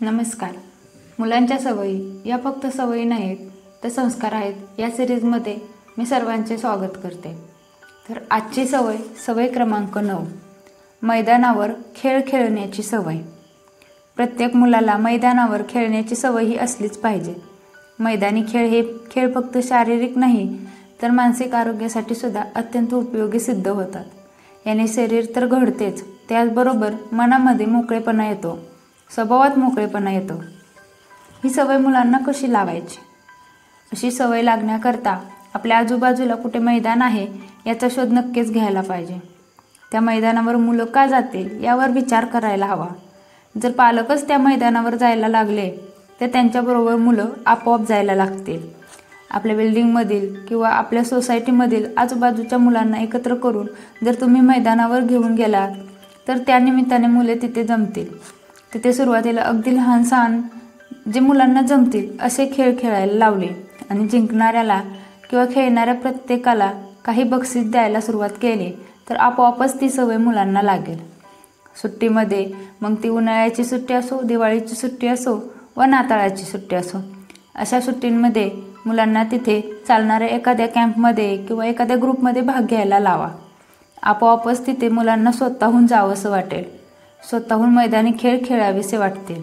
नमस्कार. मुलांच्या सवयी या फक्त सवयी नाहीत तर संस्कार आहेत या सिरीजमध्ये मी सर्वांचे स्वागत करते. तर आजची सवय क्रमांक 9, मैदानावर खेळ खेळण्याची सवय. प्रत्येक मुलाला मैदानावर खेळण्याची सवय ही असलीच पाहिजे. मैदानी खेळ फक्त शारीरिक नाही तर मानसिक आरोग्यासाठी सुद्धा अत्यंत उपयोगी सिद्ध होतात. याने शरीर तर घडतेच, त्याचबरोबर मनामध्ये मोकळेपणा येतो, स्वभावात मोकळेपणा येतो. ही सवय मुलांना कशी लावायची? अशी सवय लागण्याकरता आपल्या आजूबाजूला कुठे मैदान आहे याचा शोध नक्कीच घ्यायला पाहिजे. त्या मैदानावर मुलं का जातील यावर विचार करायला हवा. जर पालकच त्या मैदानावर जायला लागले तर त्यांच्याबरोबर मुलं आपोआप जायला लागतील. आपल्या बिल्डिंगमधील किंवा आपल्या सोसायटीमधील आजूबाजूच्या मुलांना एकत्र करून जर तुम्ही मैदानावर घेऊन गेलात तर त्यानिमित्ताने मुले तिथे जमतील. तिथे सुरुवातीला अगदी लहान जे मुलांना जमतील असे खेळ खेळायला लावले आणि जिंकणाऱ्याला किंवा खेळणाऱ्या प्रत्येकाला काही बक्षीस द्यायला सुरुवात केली तर आपोआपच ती सवय मुलांना लागेल. सुट्टीमध्ये मग ती उन्हाळ्याची सुट्टी असो, दिवाळीची सुट्टी असो व नाताळाची सुट्टी असो, अशा सुट्टींमध्ये मुलांना तिथे चालणाऱ्या एखाद्या कॅम्पमध्ये किंवा एखाद्या ग्रुपमध्ये भाग घ्यायला लावा. आपोआपच तिथे मुलांना स्वतःहून जावंसं वाटेल, स्वतःहून मैदानी खेळ खेळावेसे वाटतील.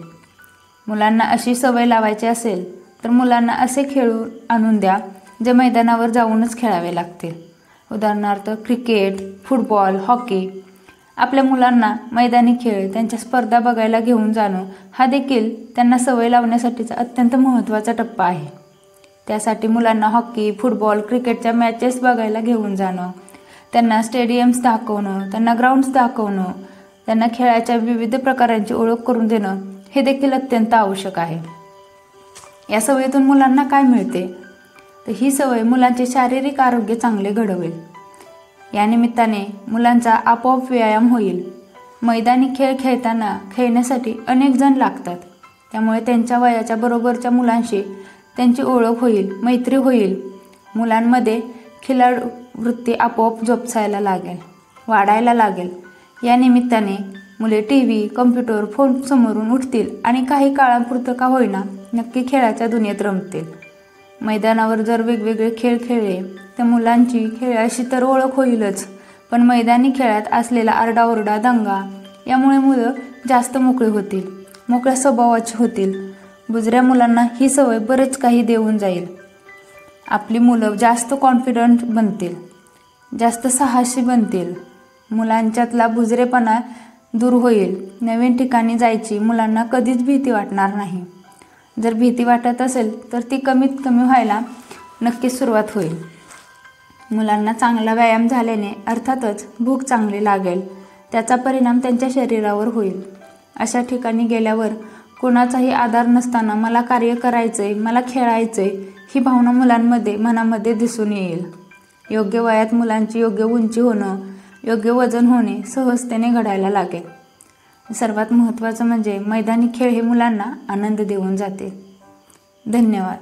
मुलांना अशी सवय लावायची असेल तर मुलांना असे खेळून आणून द्या जे मैदानावर जाऊनच खेळावे लागतील. उदाहरणार्थ क्रिकेट, फुटबॉल, हॉकी. आपल्या मुलांना मैदानी खेळ, त्यांच्या स्पर्धा बघायला घेऊन जाणं हा देखील त्यांना सवय लावण्यासाठीचा अत्यंत महत्त्वाचा टप्पा आहे. त्यासाठी मुलांना हॉकी, फुटबॉल, क्रिकेटच्या मॅचेस बघायला घेऊन जाणं, त्यांना स्टेडियम्स दाखवणं, त्यांना ग्राउंड्स दाखवणं, त्यांना खेळाच्या विविध प्रकारांची ओळख करून देणं हे देखील अत्यंत आवश्यक आहे. या सवयीतून मुलांना काय मिळते तर ही सवय मुलांचे शारीरिक आरोग्य चांगले घडवेल. या निमित्ताने मुलांचा आपोआप व्यायाम होईल. मैदानी खेळ खेळण्यासाठी अनेक जण लागतात, त्यामुळे त्यांच्या वयाच्या बरोबरच्या मुलांशी त्यांची ओळख होईल, मैत्री होईल. मुलांमध्ये खिलाडू वृत्ती आपोआप जोपासायला लागेल, वाढायला लागेल. या निमित्ताने मुले TV, कम्प्युटर, फोन समोरून उठतील आणि काही काळापुरतं का होईना नक्की खेळाच्या दुनियेत रमतील. मैदानावर जर वेगवेगळे खेळ खेळले तर मुलांची खेळाशी तर ओळख होईलच, पण मैदानी खेळात असलेला आरडाओरडा, दंगा यामुळे मुलं जास्त मोकळे होतील, मोकळ्या स्वभावाची होतील. बुजऱ्या मुलांना ही सवय बरेच काही देऊन जाईल. आपली मुलं जास्त कॉन्फिडंट बनतील, जास्त साहसी बनतील. मुलांच्यातला बुजरेपणा दूर होईल. नवीन ठिकाणी जायची मुलांना कधीच भीती वाटणार नाही. जर भीती वाटत असेल तर ती कमीत कमी व्हायला नक्कीच सुरुवात होईल. मुलांना चांगला व्यायाम झाल्याने अर्थातच भूक चांगली लागेल, त्याचा परिणाम त्यांच्या शरीरावर होईल. अशा ठिकाणी गेल्यावर कोणाचाही आधार नसताना मला कार्य करायचंय, मला खेळायचंय ही भावना मनामध्ये दिसून येईल. योग्य वयात मुलांची योग्य उंची होणं, योग्य वजन होणे सहजतेने घडायला लागेल. सर्वात महत्त्वाचं म्हणजे मैदानी खेळ हे मुलांना आनंद देऊन जाते. धन्यवाद.